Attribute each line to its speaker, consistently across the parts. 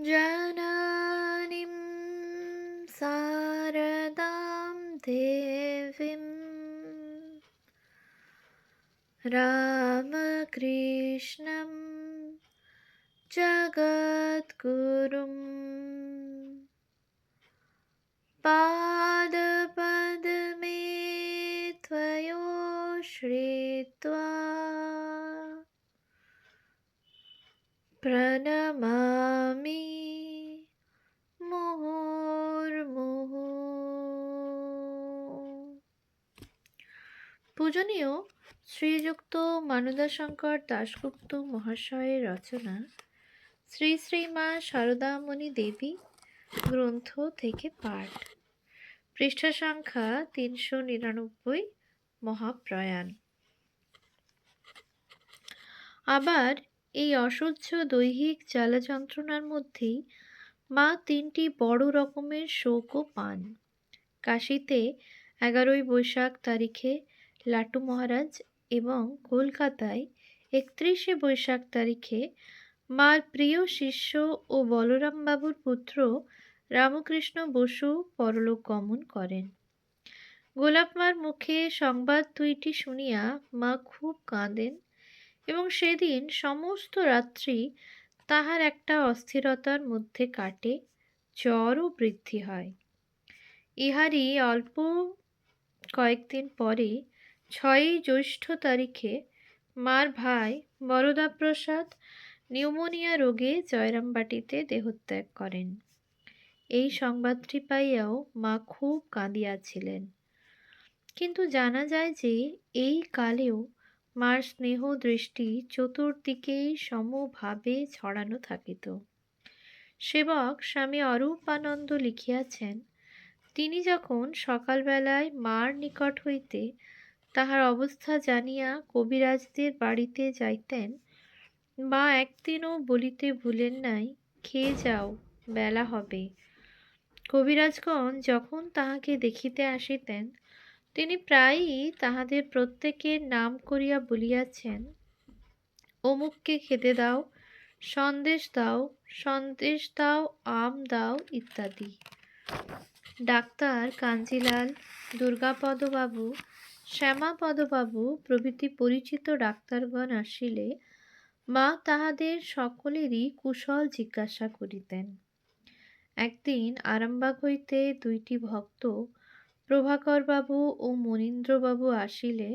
Speaker 1: जननीं शारदां देवीं रामकृष्णं जगद्गुरुं पादपद्मे त्वयोश्रित्वा प्रणमामि মুহুর্মুহু। পূজনীয় শ্রীযুক্ত মানদাশঙ্কর দাশগুপ্ত মহাশয়ের রচনা শ্রী শ্রী মা শারদামণি দেবী গ্রন্থ থেকে পাঠ, পৃষ্ঠা সংখ্যা 399। মহাপ্রয়াণ। আবার এই অসহ্য দৈহিক জ্বালা যন্ত্রণার মধ্যেই মা 3টি বড় রকমের শোকও পান। কাশীতে 11ই বৈশাখ তারিখে লাটু মহারাজ এবং কলকাতায় 31শে বৈশাখ তারিখে মার প্রিয় শিষ্য ও বলরামবাবুর পুত্র রামকৃষ্ণ বসু পরলোক গমন করেন। গোলাপমার মুখে সংবাদ দুইটি শুনিয়া মা খুব কাঁদেন এবং সেদিন সমস্ত রাত্রি তাহার একটা অস্থিরতার মধ্যে কাটে, জ্বরও বৃদ্ধি হয়। ইহারই অল্প কয়েকদিন পরে 6ই জ্যৈষ্ঠ তারিখে মার ভাই বরদাপ্রসাদ নিউমোনিয়া রোগে জয়রামবাটিতে দেহত্যাগ করেন। এই সংবাদটি পাইয়াও মা খুব কাঁদিয়াছিলেন, কিন্তু জানা যায় যে এই কালেও মার স্নেহ দৃষ্টি চতুর্দিকেই সমভাবে ছড়ানো থাকিত। সেবক স্বামী অরূপানন্দ লিখিয়াছেন, তিনি যখন সকালবেলায় মার নিকট হইতে তাহার অবস্থা জানিয়া কবিরাজদের বাড়িতে যাইতেন, মা একদিনও বলিতে ভুলেন নাই, খেয়ে যাও, বেলা হবে। কবিরাজগণ যখন তাহাকে দেখিতে আসিতেন, তিনি প্রায়ই তাহাদের প্রত্যেকের নাম করিয়া বলিয়াছেন, অমুককে খেতে দাও, সন্দেশ দাও, সন্দেশ দাও, আম দাও ইত্যাদি। ডাক্তার কাঞ্জিলাল, দুর্গাপদবাবু, শ্যামাপদবাবু প্রভৃতি পরিচিত ডাক্তারগণ আসিলে মা তাহাদের সকলেরই কুশল জিজ্ঞাসা করিতেন। একদিন আরামবাগ হইতে 2টি ভক্ত প্রভাকরবাবু ও মনীন্দ্রবাবু আসিলে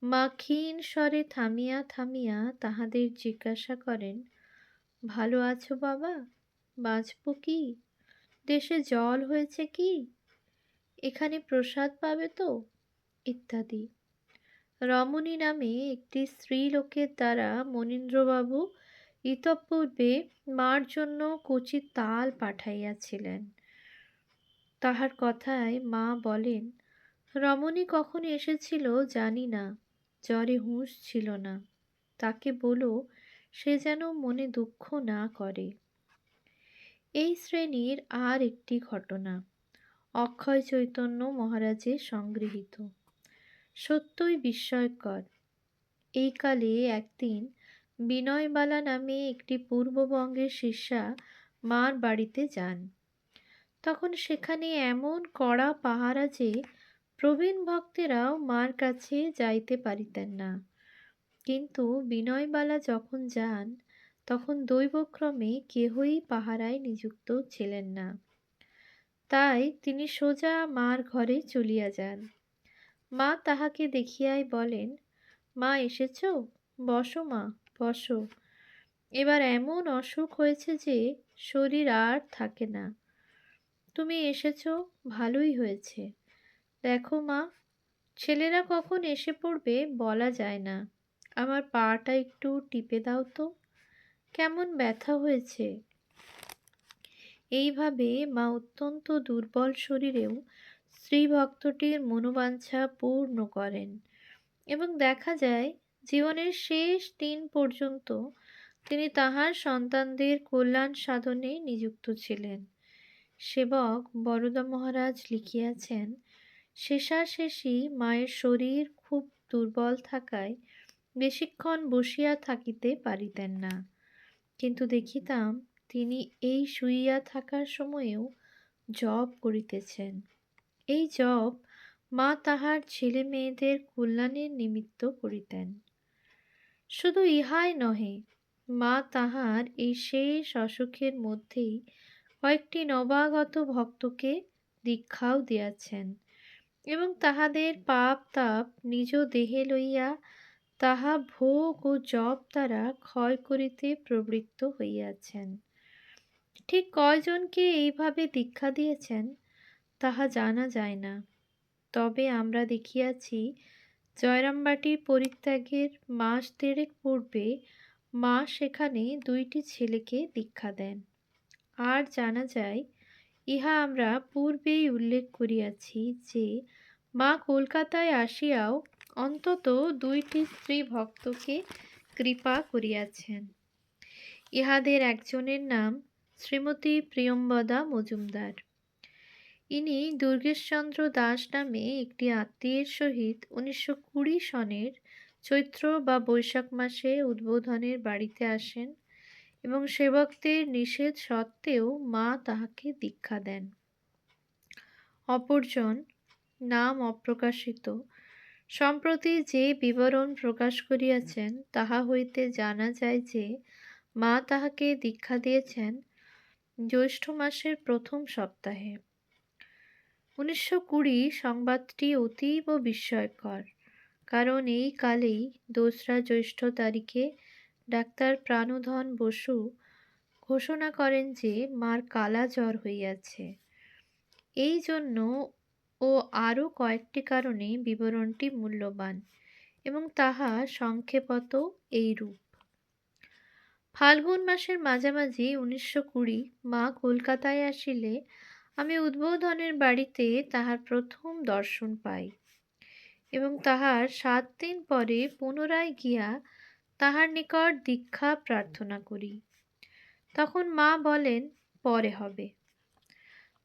Speaker 1: মা ক্ষীণ স্বরে থামিয়া থামিয়া তাহাদের জিজ্ঞাসা করেন, ভালো আছো বাবা? বাঁচব কি? দেশে জল হয়েছে কি? এখানে প্রসাদ পাবে তো? ইত্যাদি। রমণী নামে একটি স্ত্রী লোকের দ্বারা মনীন্দ্রবাবু ইতঃপূর্বে মার জন্য কচি তাল পাঠাইয়াছিলেন। তাহার কথায় মা বলেন, রমণী কখন এসেছিল জানি না, জ্বরে হুঁশ ছিল না, তাকে বলো সে যেন মনে দুঃখ না করে। এই শ্রেণীর আর একটি ঘটনা অক্ষয় চৈতন্য মহারাজের সংগৃহীত, সত্যই বিস্ময়কর। এই কালে একদিন বিনয়বালা নামে একটি পূর্ববঙ্গের শিষ্যা মার বাড়িতে যান। তখন সেখানে এমন কড়া পাহারা যে প্রবীণ ভক্তেরাও মার কাছে যাইতে পারিতেন না। কিন্তু বিনয়বালা যখন যান, তখন দৈবক্রমে কেহই পাহারায় নিযুক্ত ছিলেন না। তাই তিনি সোজা মার ঘরে চলিয়া যান। মা তাহাকে দেখিয়াই বলেন, মা এসেছ? বসো মা, বসো। এবার এমন অসুখ হয়েছে যে শরীর আর থাকে না। তুমি এসেছ, ভালোই হয়েছে। দেখো মা, ছেলেরা কখন এসে পড়বে বলা যায় না। আমার পাটা একটু টিপে দাও তো, কেমন ব্যথা হয়েছে। এইভাবে মা অত্যন্ত দুর্বল শরীরেও স্ত্রী ভক্তটির মনোবাঞ্ছা পূর্ণ করেন এবং দেখা যায় জীবনের শেষ দিন পর্যন্ত তিনি তাহার সন্তানদের কল্যাণ সাধনে নিযুক্ত ছিলেন। সেবক বরদা মহারাজ লিখিয়াছেন, শেষাশেষি মায়ের শরীর খুব দুর্বল থাকায় বেশিক্ষণ বসিয়া থাকিতে পারিতেন না, কিন্তু দেখিতাম তিনি এই শুইয়া থাকার সময়েও জপ করিতেছেন। এই জপ মা তাহার ছেলে মেয়েদের কল্যাণের নিমিত্ত করিতেন। শুধু ইহাই নহে, মা তাহার এই শেষ অসুখের মধ্যেই কয়েকটি নবাগত ভক্তকে দীক্ষাও দিয়াছেন এবং তাহাদের পাপ তাপ নিজ দেহে লইয়া তাহা ভোগ ও জপ দ্বারা ক্ষয় করিতে প্রবৃত্ত হইয়াছেন। ঠিক কয়জনকে এইভাবে দীক্ষা দিয়েছেন তাহা জানা যায় না, তবে আমরা দেখিয়াছি জয়রামবাটির পরিত্যাগের মাস দেড়েক পূর্বে মা সেখানে 2টি ছেলেকে দীক্ষা দেন। আর জানা যায়, ইহা আমরা পূর্বেই উল্লেখ করিয়াছি যে মা কলকাতায় আসিয়াও অন্তত 2টি স্ত্রী ভক্তকে কৃপা করিয়াছেন। ইহাদের একজনের নাম শ্রীমতী প্রিয়ম্বদা মজুমদার। ইনি দুর্গেশচন্দ্র দাস নামে একটি আত্মীয়ের সহিত 1920 সনের চৈত্র বা বৈশাখ মাসে উদ্বোধনের বাড়িতে আসেন এবং সেবকদের নিষেধ সত্ত্বেও মা তাহাকে দীক্ষা দেন। অপরজন, নাম অপ্রকাশিত, সম্প্রতি যে বিবরণ প্রকাশ করিয়াছেন তাহা হইতে জানা যায় যে মা তাহাকে দীক্ষা দিয়েছেন জ্যৈষ্ঠ মাসের প্রথম সপ্তাহে। 1920 সংবাদটি অতীব বিস্ময়কর, কারণ এই কালেই 2রা জ্যৈষ্ঠ তারিখে ডাক্তার প্রাণধন বসু ঘোষণা করেন যে মার কালা জ্বর হইয়াছে। এই জন্য ও আরও কয়েকটি কারণে বিবরণটি মূল্যবান এবং তাহা সংক্ষেপত এইরূপ। ফাল্গুন মাসের মাঝামাঝি 1920 মা কলকাতায় আসিলে আমি উদ্বোধনের বাড়িতে তাহার প্রথম দর্শন পাই এবং তাহার 7 দিন পরে পুনরায় গিয়া তাহার নিকট দীক্ষা প্রার্থনা করি। তখন মা বলেন, পরে হবে।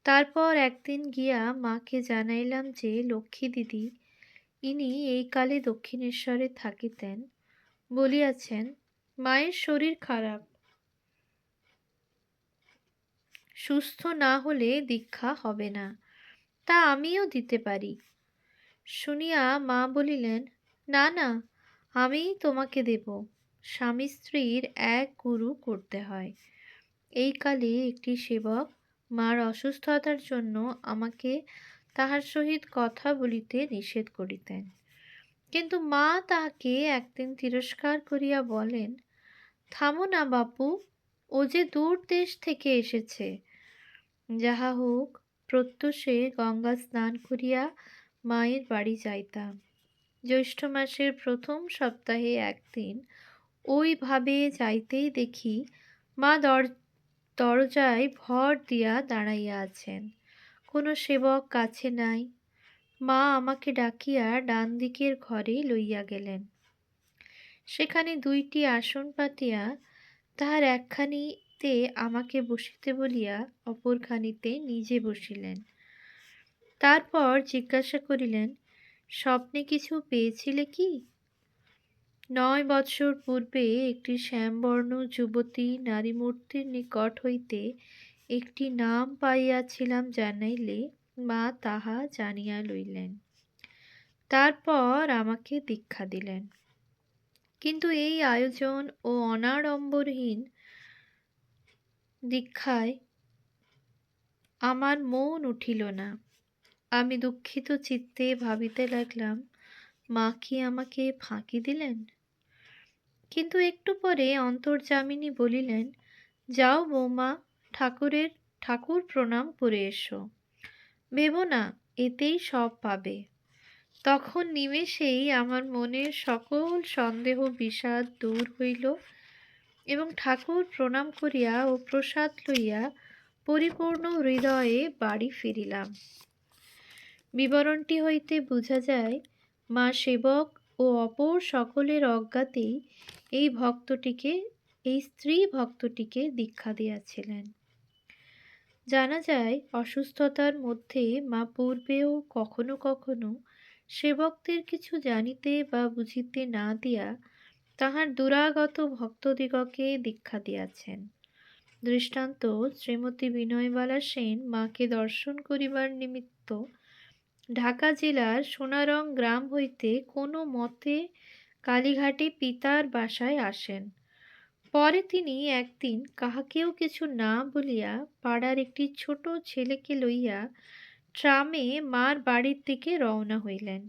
Speaker 1: তারপর একদিন গিয়া মাকে জানাইলাম যে লক্ষ্মী দিদি, ইনি এই কালে দক্ষিণেশ্বরে থাকিতেন, বলিয়াছেন মায়ের শরীর খারাপ, সুস্থ না হলে দীক্ষা হবে না, তা আমিও দিতে পারি। শুনিয়া মা বলিলেন, না না, আমিই তোমাকে দেব। স্বামী স্ত্রীর এক গুরু করতে হয়। এই কালে একটি সেবক মার অসুস্থতার জন্য আমাকে তাহার সহিত কথা বলিতে নিষেধ করিতেন, কিন্তু মা তাহাকে একদিন তিরস্কার করিয়া বলেন, থামো না বাপু, ও যে দূর দেশ থেকে এসেছে। যাহা হোক, প্রত্যুষে গঙ্গা স্নান করিয়া মায়ের বাড়ি যাইতাম। জ্যৈষ্ঠ মাসের প্রথম সপ্তাহে একদিন ওইভাবে যাইতেই দেখি মা দরজায় ভর দিয়া দাঁড়াইয়া আছেন, কোনো সেবক কাছে নাই। মা আমাকে ডাকিয়া ডান দিকের ঘরে লইয়া গেলেন। সেখানে 2টি আসন পাতিয়া তাহার একখানিতে আমাকে বসিতে বলিয়া অপরখানিতে নিজে বসিলেন। তারপর জিজ্ঞাসা করিলেন, স্বপ্নে কিছু পেয়েছিলে কি? 9 বৎসর পূর্বে একটি শ্যামবর্ণ যুবতী নারীমূর্তির নিকট হইতে একটি নাম পাইয়াছিলাম জানাইলে মা তাহা জানিয়া লইলেন। তারপর আমাকে দীক্ষা দিলেন। কিন্তু এই আয়োজন ও অনাড়ম্বরহীন দীক্ষায় আমার মন উঠিল না। আমি দুঃখিত চিত্তে ভাবিতে লাগলাম, মা কি আমাকে ফাঁকি দিলেন? কিন্তু একটু পরে অন্তর্যামিনী বলিলেন, যাও বৌমা, ঠাকুর প্রণাম করে এসো, ভেবো না, এতেই সব পাবে। তখন নিমেষেই আমার মনের সকল সন্দেহ বিষাদ দূর হইল এবং ঠাকুর প্রণাম করিয়া ও প্রসাদ লইয়া পরিপূর্ণ হৃদয়ে বাড়ি ফিরিলাম। বিবরণটি হইতে বোঝা যায়, মা সেবক ও অপর সকলের অজ্ঞাতেই এই স্ত্রী ভক্তটিকে দীক্ষা দিয়াছিলেন। জানা যায়, অসুস্থতার মধ্যে মা পূর্বেও কখনো কখনো সেবকদের কিছু জানিতে বা বুঝিতে না দিয়া তাহার দুরাগত ভক্তদিগকে দীক্ষা দিয়াছেন। দৃষ্টান্ত, শ্রীমতী বিনয়বালা সেন মাকে দর্শন করিবার নিমিত্ত ঢাকা জেলার সোনারং গ্রাম হইতে কোনো মতে কালীঘাটে পিতার বাসায় আসেন। পরে তিনি একদিন কাহাকেও কিছু না বলিয়া পাড়ার একটি ছোট ছেলেকে লইয়া ট্রামে মার বাড়ির দিকে রওনা হইলেন।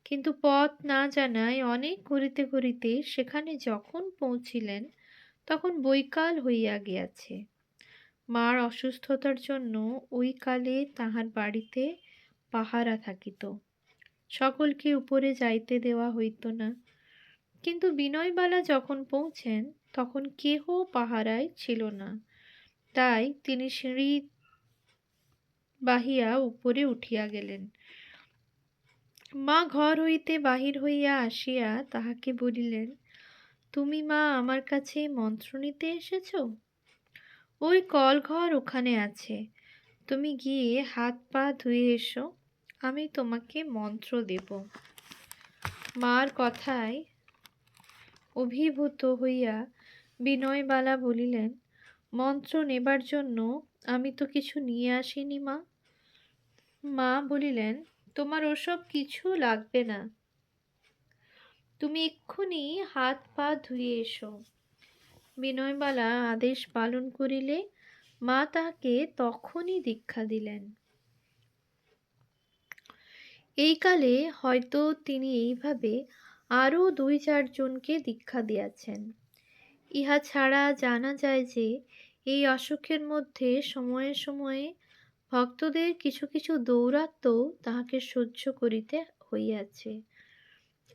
Speaker 1: কিন্তু পথ না জানায় অনেক ঘুরিতে ঘুরিতে সেখানে যখন পৌঁছিলেন তখন বৈকাল হইয়া গিয়াছে। মার অসুস্থতার জন্য ওই কালে তাহার বাড়িতে পাহারা থাকিত, সকলকে উপরে যাইতে দেওয়া হইত না। কিন্তু বিনয়বালা যখন পৌঁছেন তখন কেহ পাহারায় ছিল না, তাই তিনি সিঁড়ি বাহিয়া উপরে উঠিয়া গেলেন। মা ঘর হইতে বাহির হইয়া আসিয়া তাহাকে বলিলেন, তুমি মা আমার কাছে মন্ত্র নিতে এসেছ? ওই কলঘর ওখানে আছে, তুমি গিয়ে হাত পা ধুয়ে এসো, আমি তোমাকে মন্ত্র দেব। মার কথায় অভিভূত হইয়া বিনয়বালা বলিলেন, মন্ত্র নেবার জন্য আমি তো কিছু নিয়ে আসিনি মা। মা বলিলেন, তোমার ওসব কিছু লাগবে না, তুমি এক্ষুনি হাত পা ধুয়ে এসো। বিনয়বালা আদেশ পালন করিলে মা তাহাকে তখনই দীক্ষা দিলেন। এই কালে হয়তো তিনি এইভাবে আরও 2-4 জনকে দীক্ষা দিয়াছেন। ইহা ছাড়া জানা যায় যে এই অসুখের মধ্যে সময়ে সময়ে ভক্তদের কিছু কিছু দৌরাত্ম তাহাকে সহ্য করিতে হইয়াছে।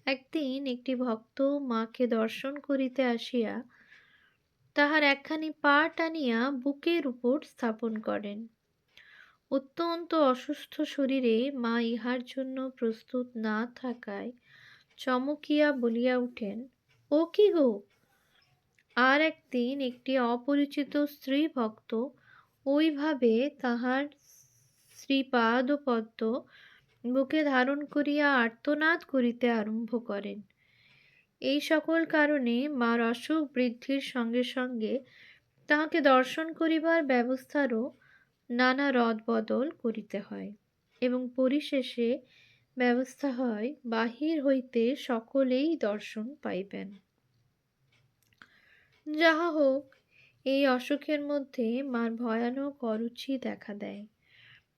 Speaker 1: একদিন একটি ভক্ত মাকে দর্শন করিতে আসিয়া তাহার একখানি পা টানিয়া বুকের উপর স্থাপন করেন। অত্যন্ত অসুস্থ শরীরে মা ইহার জন্য প্রস্তুত না থাকায় চমকিয়া বলিয়া উঠেন, ও কি গো? আর একদিন একটি অপরিচিত স্ত্রী ভক্ত ওইভাবে তাহার শ্রীপাদপদ্ম বুকে ধারণ করিয়া আর্তনাদ করিতে আরম্ভ করেন। এই সকল কারণে মার অসুখ বৃদ্ধির সঙ্গে সঙ্গে তাহাকে দর্শন করিবার ব্যবস্থারও নানা রদবদল করিতে হয় এবং পরিশেষে ব্যবস্থা হয় বাহির হইতে সকলেই দর্শন পাইবেন। যাহা হোক, এই অসুখের মধ্যে মার ভয়ানক অরুচি দেখা দেয়,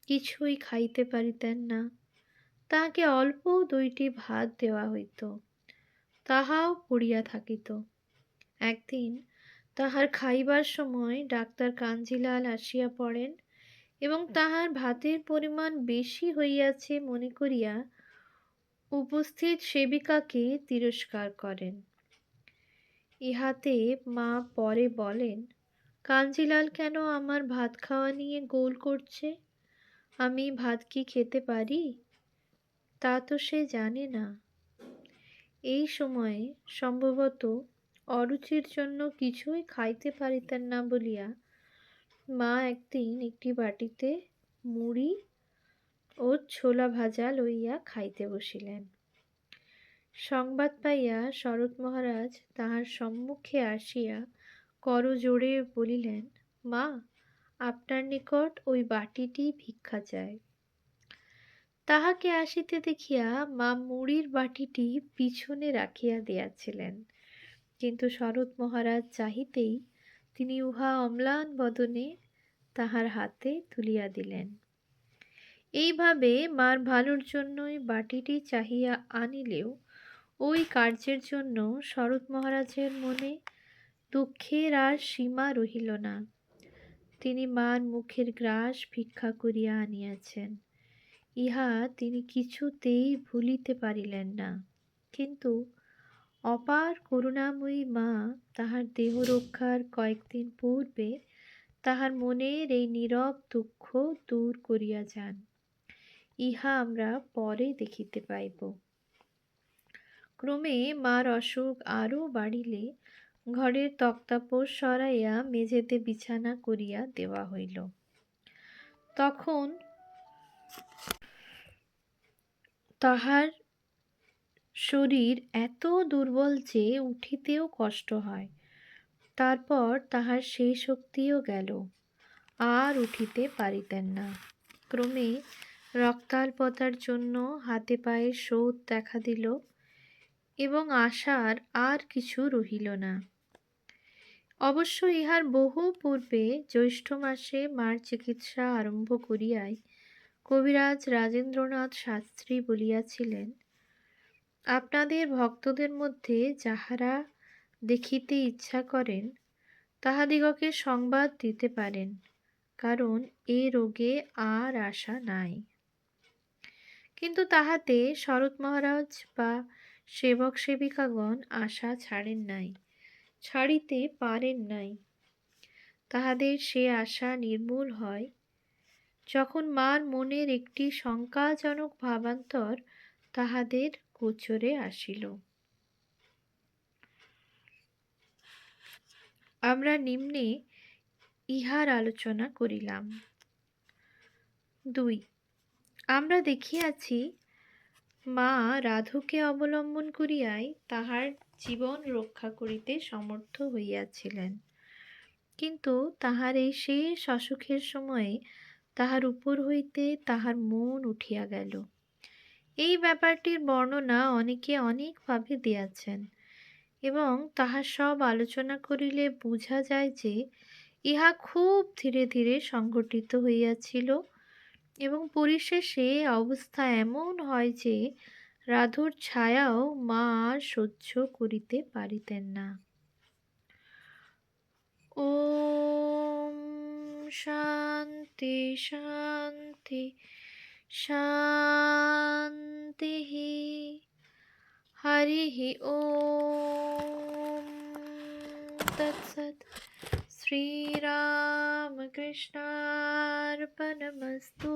Speaker 1: কিছুই খাইতে পারিতেন না। তাহাকে অল্প 2টি ভাত দেওয়া হইত, তাহাও পুড়িয়া থাকিত। একদিন তাহার খাইবার সময় ডাক্তার কাঞ্জিলাল আসিয়া পড়েন এবং তাহার ভাতের পরিমাণ বেশি হইয়াছে মনে করিয়া উপস্থিত সেবিকাকে তিরস্কার করেন। ইহাতে মা পরে বলেন, কাঞ্জিলাল কেন আমার ভাত খাওয়া নিয়ে গোল করছে? আমি ভাত কি খেতে পারি তা তো সে জানে না। এই সময়ে সম্ভবত অরুচির জন্য কিছুই খাইতে পারিতেন না বলিয়া মা একদিন একটি বাটিতে মুড়ি ও ছোলা ভাজা লইয়া খাইতে বসিলেন। সংবাদ পাইয়া শরৎ মহারাজ তাহার সম্মুখে আসিয়া করজোড়ে বলিলেন, মা, আপনার নিকট ওই বাটিটি ভিক্ষা চায়। তাহাকে আসিতে দেখিয়া মা মুড়ির বাটিটি পিছনে রাখিয়া দিয়াছিলেন, কিন্তু শরৎ মহারাজ চাহিতেই তিনি উহা অম্লান বদনে তাহার হাতে তুলিয়া দিলেন। এইভাবে মার ভালোর জন্যই বাটিটি চাহিয়া আনিলেও ওই কার্যের জন্য শরৎ মহারাজের মনে দুঃখের আর সীমা রহিল না। তিনি মার মুখের গ্রাস ভিক্ষা করিয়া আনিয়াছেন, ইহা তিনি কিছুতেই ভুলিতে পারিলেন না। কিন্তু অপার করুণাময়ী মা তাহার দেহ রক্ষার কয়েকদিন পূর্বে তাহার মনের এই নীরব দুঃখ দূর করিয়া যান, ইহা আমরা পরে দেখিতে পাইব। ক্রমে মার অসুখ আরও বাড়িলে ঘরের তক্তাপোষ সরাইয়া মেঝেতে বিছানা করিয়া দেওয়া হইল। তখন তাহার শরীর এত দুর্বল যে উঠিতেও কষ্ট হয়। তারপর তাহার সেই শক্তিও গেল, আর উঠিতে পারিতেন না। ক্রমে রক্তাল্পতার জন্য হাতে পায়ে শোথ দেখা দিল, এবং আশার আর কিছু রহিল না। অবশ্য ইহার বহু পূর্বে জ্যৈষ্ঠ মাসে মার চিকিৎসা আরম্ভ করিয়াই কবিরাজ রাজেন্দ্রনাথ শাস্ত্রী বলিয়াছিলেন, আপনাদের ভক্তদের মধ্যে যাহারা দেখিতে ইচ্ছা করেন তাহাদিগকে সংবাদ দিতে পারেন, কারণ এ রোগে আর আশা নাই। কিন্তু তাহাতে শরৎ মহারাজ বা সেবক সেবিকাগণ আশা ছাড়েন নাই, ছাড়িতে পারেন নাই। তাহাদের সে আশা নির্মূল হয় যখন মার মনের একটি শঙ্কাজনক ভাবান্তর তাহাদের গোচরে আসিল। আমরা নিম্নে ইহার আলোচনা করিলাম। 2. আমরা দেখিয়াছি মা রাধুকে অবলম্বন করিয়াই তাহার জীবন রক্ষা করিতে সমর্থ হইয়াছিলেন, কিন্তু তাহার এই শেষ অসুখের সময়ে তাহার উপর হইতে তাহার মন উঠিয়া গেল। এই ব্যাপারটির বর্ণনা অনেকে অনেকভাবে দিয়াছেন, এবং তাহা সব আলোচনা করিলে বোঝা যায় যে ইহা খুব ধীরে ধীরে সংঘটিত হইয়াছিল, এবং পরিশেষে অবস্থা এমন হয় যে রাধুর ছায়াও মা আর সহ্য করিতে পারিতেন না। ওম শান্তি শান্তি শান্তি। হরিঃ ওম তৎসৎ। শ্রীরামকৃষ্ণার্পণমস্তু।